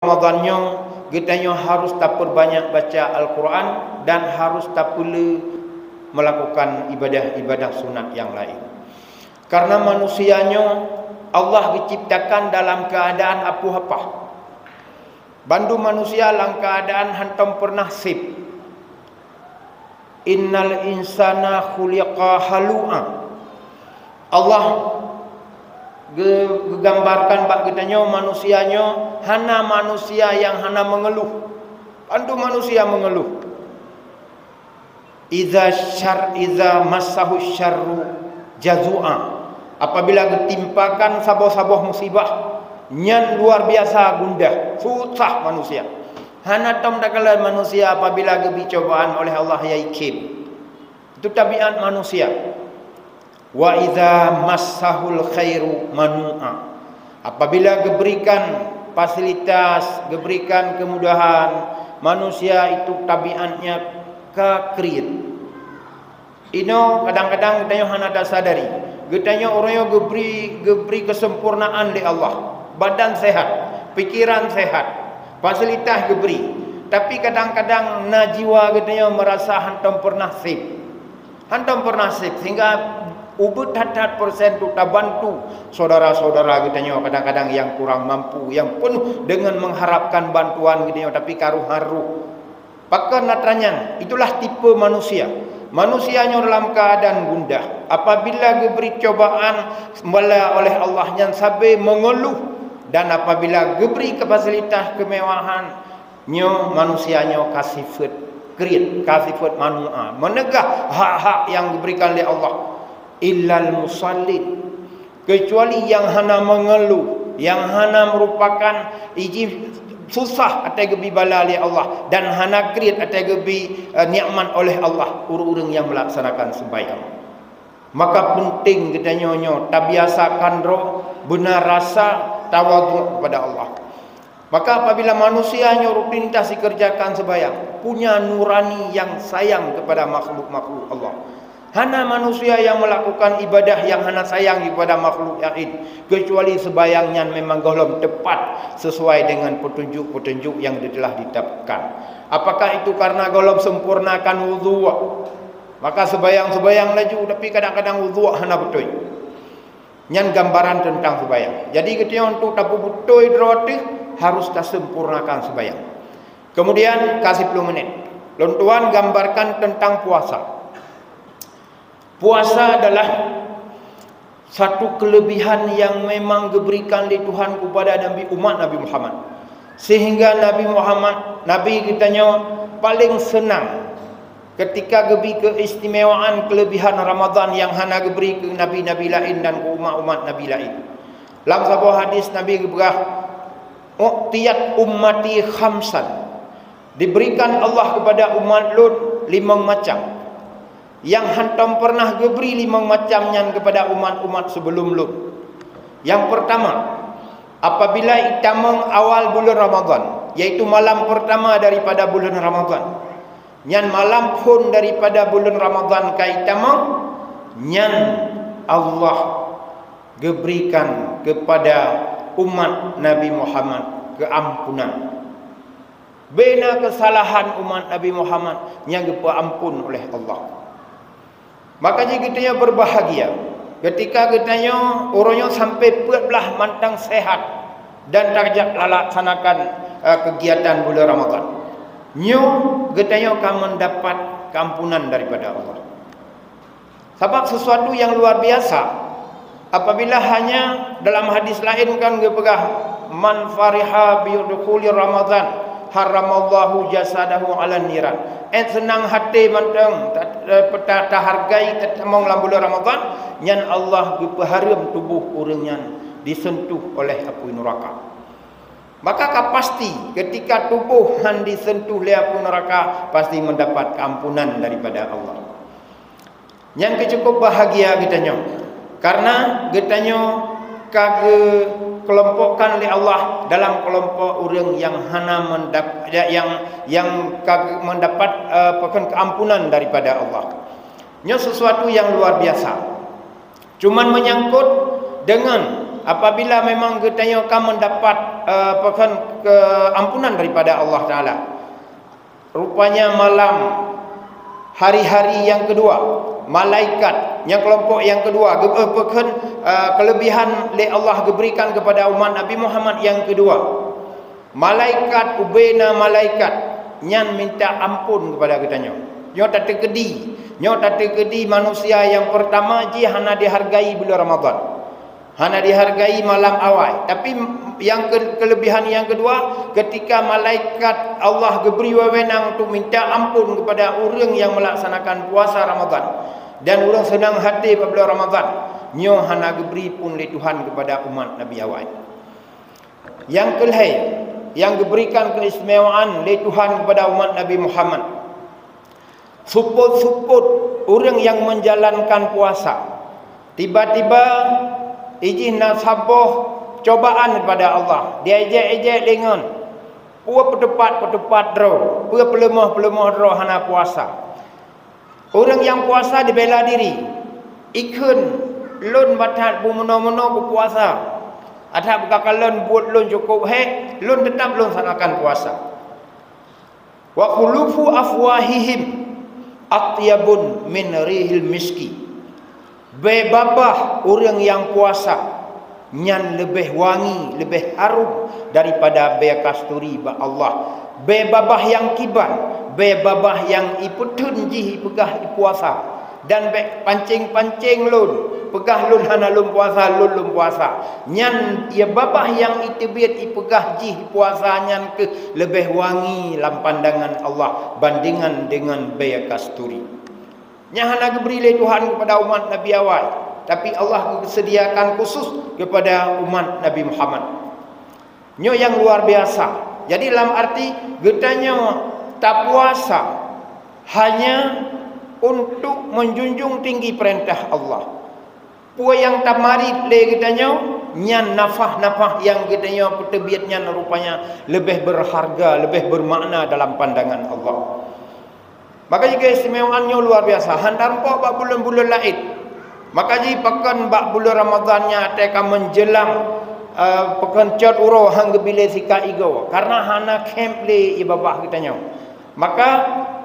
Ramadannya kita harus tak perbanyak baca Al-Quran dan harus tak pula melakukan ibadah-ibadah sunat yang lain. Karena manusianya Allah diciptakan dalam keadaan apa-apa. Bandu manusia dalam keadaan hantam pernah sip. Innal insana khuliqa halu'a. Allah gambarkan bak kitanya manusianya hana manusia yang hana mengeluh. Bandu manusia mengeluh. Iza massahu syarru jazua. Apabila ditimpakan saboh-saboh musibah, nyan luar biasa gundah, susah manusia. Hana tom dakala manusia apabila gebi cobaan oleh Allah yaikim. Itu tabiat manusia. Wa idza massahul khairu manu'a. Apabila diberikan fasilitas, diberikan kemudahan, manusia itu tabiatnya kekrit. Ino kadang-kadang kita hana tak sadari. Getanya orang yang geberi kesempurnaan di Allah. Badan sehat, pikiran sehat, fasilitas geberi. Tapi kadang-kadang najiwa getanya merasa hantam pernah sip. Hantam pernah sip sehingga ubud hatat persen tu tak bantu saudara-saudara getanya kadang-kadang yang kurang mampu, yang penuh dengan mengharapkan bantuan getanya tapi karuh-haruh. Pakar natranyan, itulah tipe manusia. Manusianya dalam keadaan gundah. Apabila diberi cobaan oleh Allah yang sabar mengeluh, dan apabila diberi fasilitas kemewahan, manusianya kasifat krit, kasifat manu'a, menegah hak-hak yang diberikan oleh Allah. Illal musallin, kecuali yang hana mengeluh, yang hana merupakan susah atai gebi bala oleh Allah dan hana krit atai gebi nikmat oleh Allah urang-urang yang melaksanakan sembahyang. Maka penting kita nyonyo tabiasakan roh benar rasa tawadhu kepada Allah. Maka apabila manusianya rutinitas dikerjakan sembahyang, punya nurani yang sayang kepada makhluk-makhluk Allah. Hana manusia yang melakukan ibadah yang hana sayang kepada makhluk yang lain, kecuali sembahyangnya memang golong tepat sesuai dengan petunjuk-petunjuk yang telah ditetapkan. Apakah itu karena golong sempurnakan wudu? Maka sembahyang laju, tapi kadang-kadang wudu hana betul. Nyan gambaran tentang sembahyang. Jadi ketika untuk tapu betul roti harus tak sempurnakan sembahyang. Kemudian kasih 10 menit. Lontuan gambarkan tentang puasa. Puasa adalah satu kelebihan yang memang diberikan oleh Tuhan kepada umat Nabi Muhammad. Sehingga Nabi kitanya paling senang ketika gebi keistimewaan kelebihan Ramadan yang hana diberi ke nabi-nabi lain dan ke umat-umat nabi lain. Dalam sebuah hadis Nabi berkata, "U'tiyat ummati khamsan." Diberikan Allah kepada umat Lut 5 macam. Yang hantam pernah diberi 5 macamnya kepada umat-umat sebelum Lut. Yang pertama, apabila itamang awal bulan Ramadan, yaitu malam pertama daripada bulan Ramadan, nyan malam pun daripada bulan Ramadan kaitamang, nyan Allah diberikan kepada umat Nabi Muhammad keampunan. Bina kesalahan umat Nabi Muhammad yang diampun oleh Allah. Makanya kitanya berbahagia ketika kitanya orangnya sampai belah mantang sehat dan tarjak laksanakan kegiatan bulan Ramadan. Kitanya akan mendapat keampunan daripada Allah. Sebab sesuatu yang luar biasa apabila hanya dalam hadis lain kan gepegah man fariha bi dukhuli Ramadan haramallahu jasadahu ala niran. Senang hati mantang tak hargai tetemong dalam bulan Ramadan, nyan Allah berharum tubuh orangnya disentuh oleh api neraka. Maka pasti ketika tubuh han disentuh oleh api neraka pasti mendapat keampunan daripada Allah. Yang cukup bahagia kitanya karena kitanya kage kelompokkan oleh Allah dalam kelompok orang yang hana mendapat keampunan daripada Allah. Ini sesuatu yang luar biasa. Cuman menyangkut dengan apabila memang kita akan mendapat keampunan daripada Allah Ta'ala. Rupanya malam hari-hari yang kedua, malaikat yang kelompok yang kedua, kelebihan oleh Allah diberikan kepada umat Nabi Muhammad yang kedua. Malaikat ubena malaikat nyan minta ampun kepada katanya. Nyo tak terkedi manusia yang pertama ji hana dihargai bulan Ramadan. Hana dihargai malam awal. Tapi yang kelebihan yang kedua, ketika malaikat Allah diberi wewenang untuk minta ampun kepada orang yang melaksanakan puasa Ramadan dan orang senang hati pada bulan Ramadan, nyo hana diberi pun oleh Tuhan kepada umat Nabi awal. Yang kelihai, yang diberikan keistimewaan oleh Tuhan kepada umat Nabi Muhammad, support orang yang menjalankan puasa, tiba-tiba izin nak sabar cobaan daripada Allah. Dia ejek lengan. Pua petepat draw. Pua pelemah draw hana puasa. Orang yang puasa dibela diri. Ikun lun batat bu meno-meno bu puasa. Ada bekakalun buat lun cukup lun tetap lun sanakan puasa. Wa khulufu afwahihim atyabun min rihil miski. Bebabah orang yang puasa nyan lebih wangi, lebih harum daripada be kasturi ba Allah. Bebabah yang kiban, bebabah yang iputun ji pegah puasa dan be pancing-pancing lun, pegah lun hana lun puasa, nyan ia babah yang itebiat ipegah ji puasa nyan ke lebih wangi dalam pandangan Allah bandingan dengan be kasturi. Yang hana diberi oleh Tuhan kepada umat Nabi awal, tapi Allah sediakan khusus kepada umat Nabi Muhammad. Nyo yang luar biasa. Jadi dalam arti getanya tak puasa hanya untuk menjunjung tinggi perintah Allah. Pua yang tak marit le getanya nyan nafah yang getanya pertebiatnya rupanya lebih berharga, lebih bermakna dalam pandangan Allah. Maka jika istimewaannya luar biasa. Hantar pok bak bulan-bulan lain. Maka jika pekan bak bulan Ramadannya akan menjelang pekan cat uro hangga bila sika igo. Karena hana camp le ibabah kitanya. Maka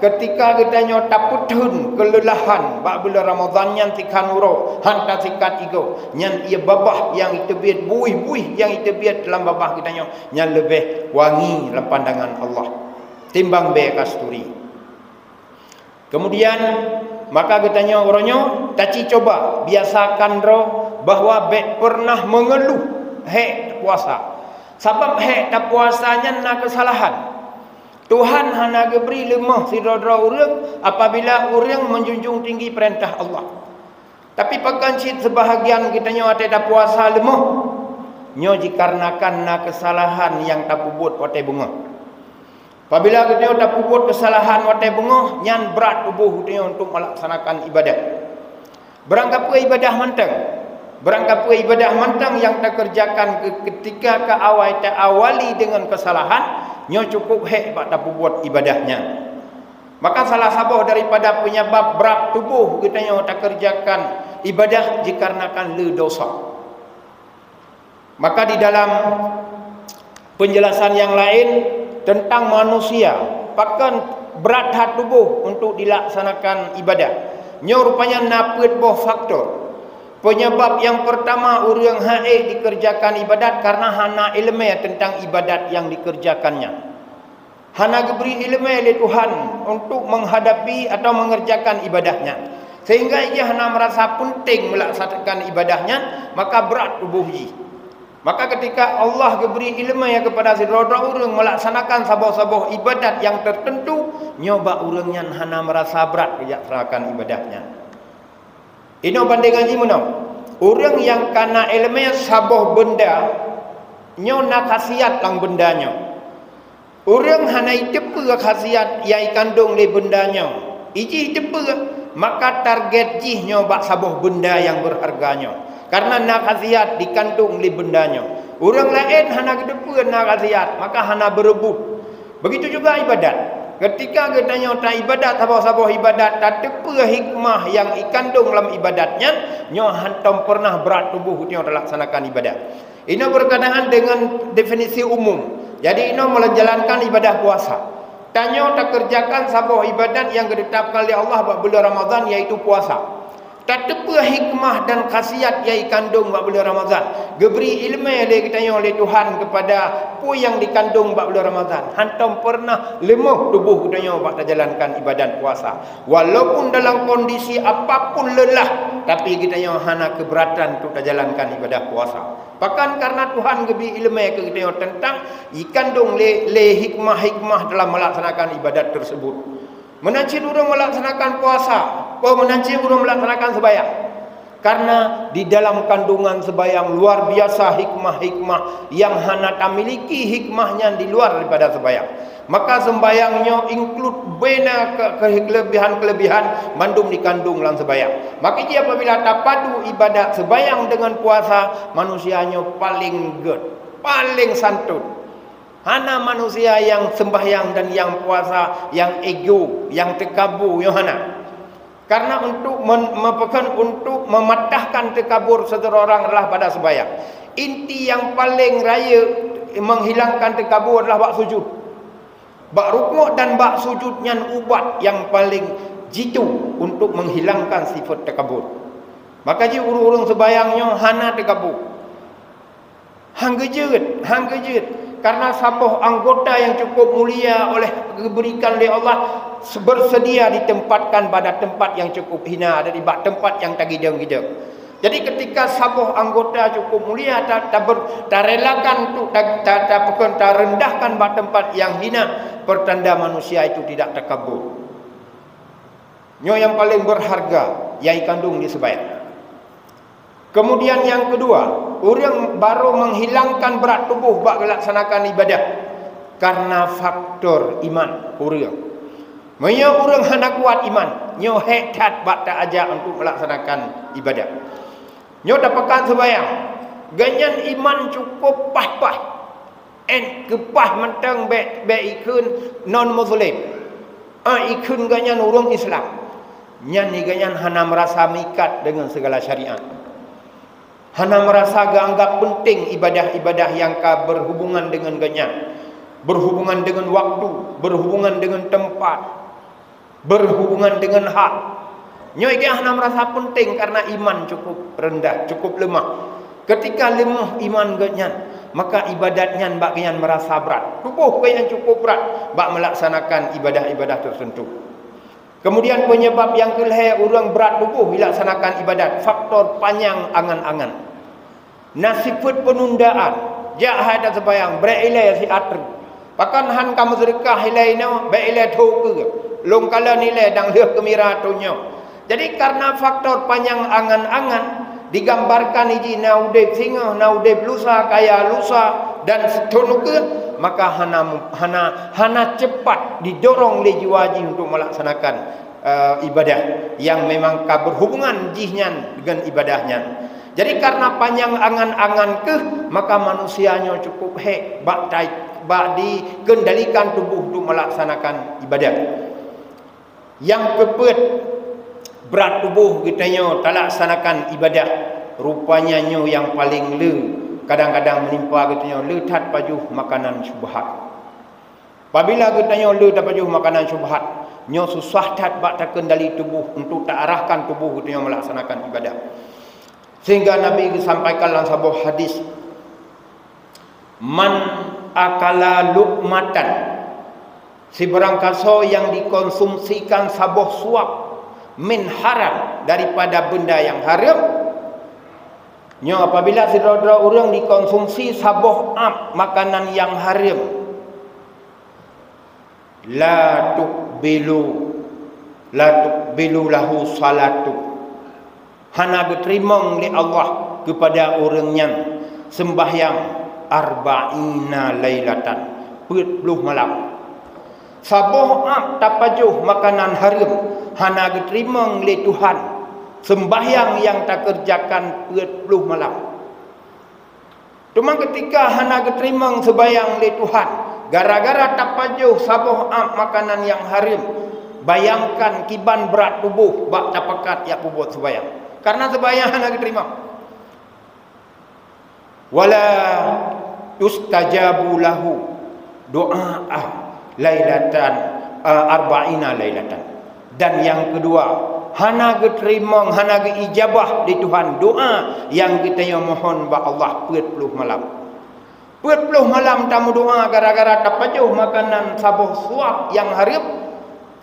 ketika kitanya tak putun kelelahan bak bulan Ramadannya sikan uro hantar sikat igo. Nyan ia babah yang itu biat buih-buih yang itu biat dalam babah kitanya. Nyan lebih wangi dalam pandangan Allah. Timbang be kasturi. Kemudian maka katanya orangnya taci coba biasakan roh bahwa be pernah mengeluh puasa. Sebab tak puasanya nak kesalahan. Tuhan hana beri lemah sidra orang apabila orang menjunjung tinggi perintah Allah. Tapi pekancit sebahagian kitanya ada tak puasa lemah. Nyo dikarenakan nak kesalahan yang tak buat watai bunga. Apabila kita tak buat kesalahan watai bunga, nyan berat tubuh dia untuk melaksanakan ibadah. Berangkapa ibadah mantang yang tak kerjakan ketika ke awal tak awali dengan kesalahan, nyo cukup tak buat ibadahnya. Maka salah satu daripada penyebab berat tubuh kita yang tak kerjakan ibadah dikarenakan le dosa. Maka di dalam penjelasan yang lain tentang manusia pakan berat hat tubuh untuk dilaksanakan ibadah. Nyo rupanya napet boh faktor. Penyebab yang pertama orang dikerjakan ibadat karena hana ilmu tentang ibadat yang dikerjakannya. Hana diberi ilmu oleh Tuhan untuk menghadapi atau mengerjakan ibadahnya. Sehingga ia hana merasa penting melaksanakan ibadahnya, maka berat tubuh dia. Maka ketika Allah diberi ilmu yang kepada saudara orang melaksanakan sabah-sabah ibadat yang tertentu, nyoba orangnya hana merasa berat melaksanakan ibadahnya. Ini bandingan ji mana? Orang yang kana ilmu sabah benda, nyo nak khasiat lang bendanya. Orang hana itepe khasiat yang kandung le bendanya. Iji itepe maka target ji nyoba sabah benda yang berharganya. Karena nak khasiat dikandung oleh bendanya. Orang lain hana kedepan nak khasiat, maka hana berebut. Begitu juga ibadat. Ketika katanya tak ibadat sabah-sabah ibadat tak tepa hikmah yang ikandung dalam ibadatnya, nyo hantam pernah berat tubuh katanya laksanakan ibadat. Ini berkenaan dengan definisi umum. Jadi ini menjalankan ibadah puasa. Tanya tak kerjakan sabah ibadat yang ditetapkan oleh Allah bulan Ramadan, iaitu puasa. Tak tepa hikmah dan khasiat yang dikandung bulan Ramadan. Geberi ilmu oleh kitanya oleh Tuhan kepada apa yang dikandung bulan Ramadan. Hantam pernah lemah tubuh kitanya buat jalankan ibadat puasa. Walaupun dalam kondisi apapun lelah, tapi kitanya hana keberatan untuk jalankan ibadah puasa. Bahkan karena Tuhan geberi ilmu ke kitanya tentang dikandung le hikmah-hikmah dalam melaksanakan ibadat tersebut. Menancir orang melaksanakan puasa, menancir orang melaksanakan sembahyang. Karena di dalam kandungan sembahyang luar biasa hikmah-hikmah yang hana tak miliki hikmahnya di luar daripada sembahyang. Maka sembahyangnya include bena kelebihan-kelebihan mandum dikandung dalam sembahyang. Maka dia apabila tak padu ibadat sembahyang dengan puasa, manusianya paling good, paling santun. Hana manusia yang sembahyang dan yang puasa, yang ego, yang tekabur, Yohana. Karena untuk untuk mematahkan tekabur seseorang adalah pada sembahyang. Inti yang paling raya menghilangkan tekabur adalah bak sujud. Bak rukuk dan bak sujud yang ubat yang paling jitu untuk menghilangkan sifat tekabur. Maka je urung-urung sembahyangnya hana tekabur. Hang gejut. Karena sabah anggota yang cukup mulia oleh diberikan oleh Allah bersedia ditempatkan pada tempat yang cukup hina, ada di tempat yang tak gidang-gidang. Jadi ketika sabah anggota cukup mulia tak relakan untuk tak rendahkan pada tempat yang hina, pertanda manusia itu tidak takabur. Nyo yang paling berharga yang kandung di sembahyang. Kemudian yang kedua, orang baru menghilangkan berat tubuh bak melaksanakan ibadah karena faktor iman orang. Maya orang hendak kuat iman, nyo hekat bak tak ajak untuk melaksanakan ibadah. Nyo dapatkan sembahyang, ganyan iman cukup pah-pah. Kepah mentang be ikun non muslim. Ikun ganyan orang Islam. Nyan ni ganyan hana merasa mikat dengan segala syariat. Hana merasa anggap penting ibadah-ibadah yang berhubungan dengan ganyan, berhubungan dengan waktu, berhubungan dengan tempat, berhubungan dengan hak. Nyoy dia hana merasa penting karena iman cukup rendah, cukup lemah. Ketika lemah iman ganyan, maka ibadatnya bak ganyan merasa berat. Tubuh ganyan cukup berat bak melaksanakan ibadah-ibadah tertentu. Kemudian penyebab yang kelihatan orang berat tubuh melaksanakan ibadat, faktor panjang angan-angan. Nasifat penundaan, jahat dan sembahyang, berilai si atri. Pakan han kamu sedekah ilai no, berilai tu ke. Long kala nilai dang lihat kemira tunyo. Jadi karena faktor panjang angan-angan digambarkan iji naudeb singa, naudeb lusa, kaya lusa dan seterusnya, maka hana cepat didorong oleh jiwa untuk melaksanakan ibadah yang memang berhubungan jihnya dengan ibadahnya. Jadi karena panjang angan-angan maka manusianya cukup bak dikendalikan tubuh untuk melaksanakan ibadah. Yang kepet berat tubuh kitanya tak laksanakan ibadah, rupanya yang paling kadang-kadang menimpa katanya letat pajuh makanan syubhat. Apabila katanya letat pajuh makanan syubhat, nyo susah tat bak tak kendali tubuh untuk tak arahkan tubuh katanya melaksanakan ibadah. Sehingga Nabi sampaikan dalam sebuah hadis, man akala luqmatan, si berangkaso yang dikonsumsikan sebuah suap min haram, daripada benda yang haram. Nyo apabila saudara orang dikonsumsi sabuh makanan yang haram, la tuqbilu lahu salatu, hana diterima oleh Allah kepada orangnya sembahyang arba'ina lailatan, 40 malam. Sabuh tapajuh makanan haram, hana diterima oleh Tuhan sembahyang yang tak kerjakan 40 malam. Cuma ketika hana diterima sembahyang oleh Tuhan, Gara-gara tak pajuh sabuh makanan yang haram. Bayangkan kiban berat tubuh bak tapakat ya buat sembahyang. Karena sembahyang nak diterima. Wala yustajabu lahu doa lailatan arba'ina lailatan. Dan yang kedua, hana diterima, hana ijabah di Tuhan doa yang kita yang mohon ba Allah 40 malam. 40 malam tamu doa gara-gara tak pajuh makanan sabuh suap yang haram,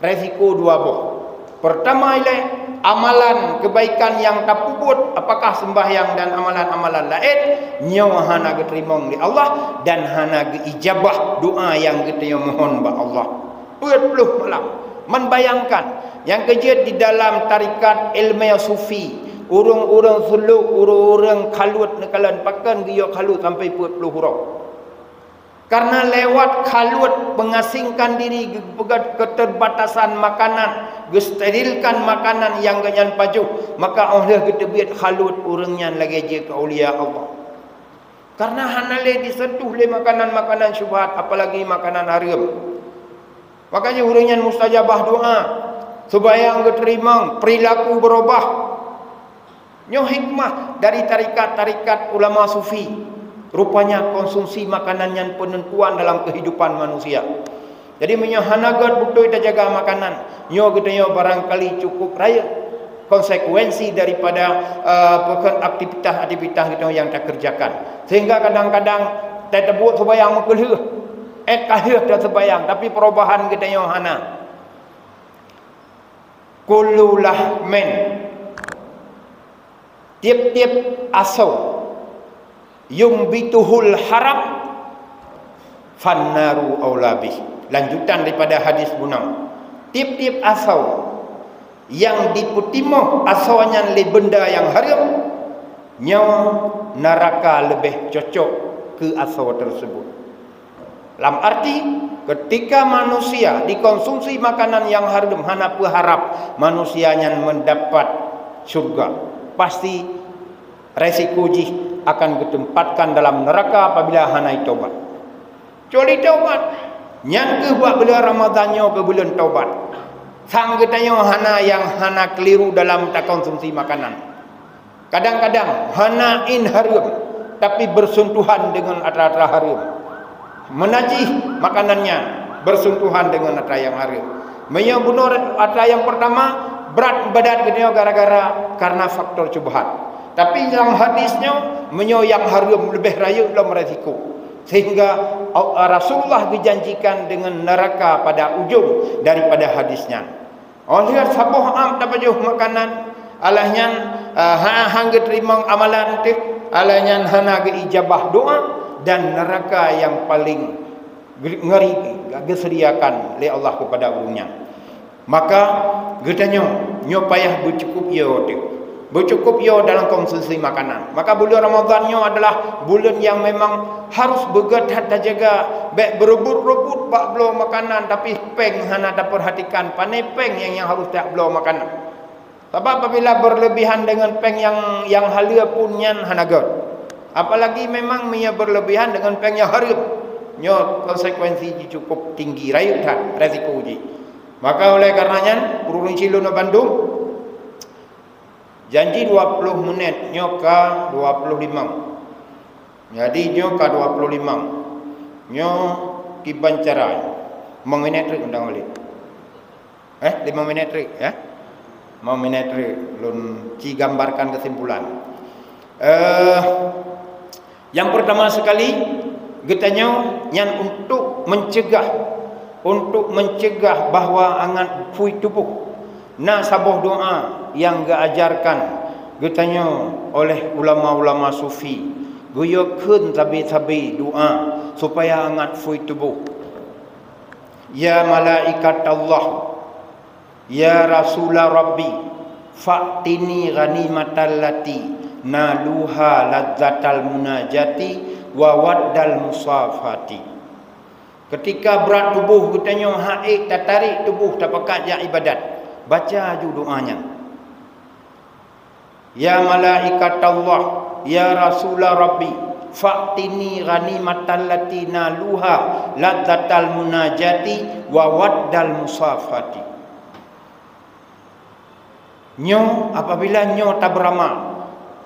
resiko dua boh. Pertama ialah amalan kebaikan yang tak puput, apakah sembahyang dan amalan-amalan lain, nyawa hana diterima oleh Allah dan hana ijabah doa yang kita yang mohon ba Allah. 40 malam. Membayangkan yang kerja di dalam tarikat ilmiah sufi, orang-orang suluk, orang-orang kalut nekalan pakan dia kalut sampai 40 huruf. Karena lewat kalut mengasingkan diri keterbatasan makanan, gesterilkan makanan yang ganyan pajuh, maka Allah kita biat kalut orangnya lagi je ke aulia Allah. Karena hanale disentuh oleh makanan-makanan syubhat, apalagi makanan haram. Makanya orangnya mustajabah doa, sembahyang diterima, perilaku berubah. Nyo hikmah dari tarikat-tarikat ulama sufi. Rupanya konsumsi makanan yang penentuan dalam kehidupan manusia. Jadi menyo hanagat betul kita jaga makanan. Nyo kita nyo barangkali cukup raya konsekuensi daripada aktivitas-aktivitas kita yang tak kerjakan. Sehingga kadang-kadang kita buat sembahyang mengkelih. Kahir dah sembahyang, tapi perubahan kita nyo hana. Kullu lahmen, tiap-tiap asal yumbituhul haram fannaru aulabih. Lanjutan daripada hadis bunang. Tiap-tiap asal yang diputimoh asalnya le benda yang haram, nyawa neraka lebih cocok ke asal tersebut. Dalam arti ketika manusia dikonsumsi makanan yang haram, hana berharap manusianya mendapat surga. Pasti resiko jih akan ditempatkan dalam neraka apabila hana taubat. Kecuali taubat, nyan ke buat bulan Ramadannya ke bulan taubat. Sang katanya hana yang hana keliru dalam tak konsumsi makanan. Kadang-kadang hana in haram tapi bersentuhan dengan atra-atra haram. Menajih makanannya bersentuhan dengan atra yang haram. Menyebunur atra yang pertama berat badan kita gara-gara karena faktor syubhat. Tapi dalam hadisnya yang haram lebih raya dalam resiko. Sehingga Rasulullah dijanjikan dengan neraka pada ujung daripada hadisnya. Oleh sabuh tak pajuh makanan alahnya hang terima amalan tu alahnya hana ijabah doa dan neraka yang paling ngeri disediakan oleh Allah kepada urungnya. Maka getanya nyo payah bercukup yo tu. Bercukup yo dalam konsumsi makanan. Maka bulan Ramadannya adalah bulan yang memang harus bergerak jaga baik berebut-rebut bak belo makanan tapi peng hana tak perhatikan panai peng yang harus tak belo makanan. Sebab apabila berlebihan dengan peng yang halia pun nyan hana god. Apalagi memang ia berlebihan dengan peng yang haram. Nyo konsekuensi cukup tinggi rayu tak resiko uji. Maka oleh karenanya urun Cilun Bandung janji 20 minit nyoka 25. Jadi nyoka 25. Nyo kiban cara mengingat trik undang balik. 5 minit trik ya. 5 minit trik lun ci gambarkan kesimpulan. Yang pertama sekali getanya yang untuk mencegah bahawa angan fui tubuh na sabuh doa yang diajarkan getanya oleh ulama-ulama sufi goyokeun tabi-tabi doa supaya angat fui tubuh. Ya malaikat Allah, ya Rasulullah Rabbi, fa'tini ghanimatal lati naluha ladzatal munajati wa waddal musafati. Ketika berat tubuh getanya haik tak tarik tubuh tak pekat ya ibadat, baca ju doanya. Ya malaikat Allah, ya Rasulullah Rabbi, fa'tini ghanimatan lati naluha ladzatal munajati wa waddal musafati. Nyo apabila nyo tak beramal,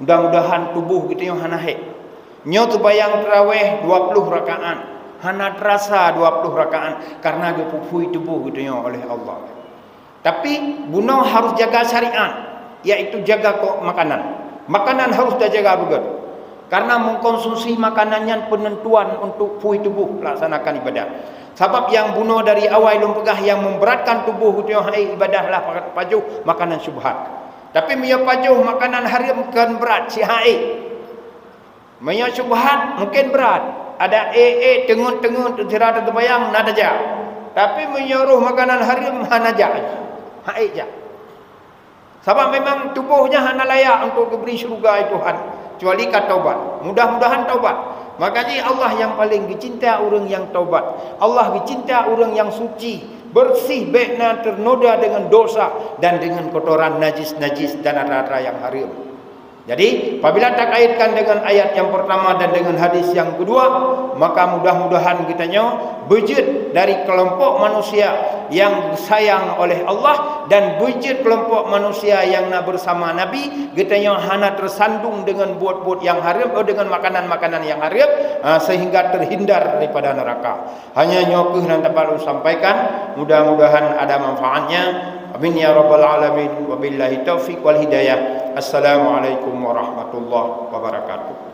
mudah-mudahan tubuh kita yang hanahe. Nyo tu bayang tarawih 20 rakaat, hana terasa 20 rakaat karena dipupui tubuh kita yang oleh Allah. Tapi bunuh harus jaga syariat, yaitu jaga makanan. Makanan harus dijaga begitu. Karena mengkonsumsi makanannya penentuan untuk pui tubuh laksanakan ibadah. Sebab yang bunuh dari awal lumpegah yang memberatkan tubuh itu ibadahlah pajuh makanan syubhat. Tapi mia pajuh makanan haram kan berat si haid. Mia syubhat mungkin berat. Ada tengun-tengun tidak ada bayang nada ja. Tapi menyuruh makanan haram hanaja. Haid ja. Sebab memang tubuhnya hana layak untuk diberi syurga itu Tuhan. Kecuali kat taubat. Mudah-mudahan taubat. Makanya Allah yang paling dicinta orang yang taubat. Allah dicinta orang yang suci, bersih, baiknya ternoda dengan dosa dan dengan kotoran najis-najis dan rara yang haram. Jadi, apabila tak kaitkan dengan ayat yang pertama dan dengan hadis yang kedua, maka mudah-mudahan kita berjud dari kelompok manusia yang sayang oleh Allah dan berjud kelompok manusia yang nak bersama Nabi, kita hana tersandung dengan buat-buat yang haram atau dengan makanan-makanan yang haram sehingga terhindar daripada neraka. Hanya nyokuh dan dapat sampaikan, mudah-mudahan ada manfaatnya. Amin ya rabbal alamin. Wabillahi taufiq wal hidayah. Assalamualaikum warahmatullahi wabarakatuh.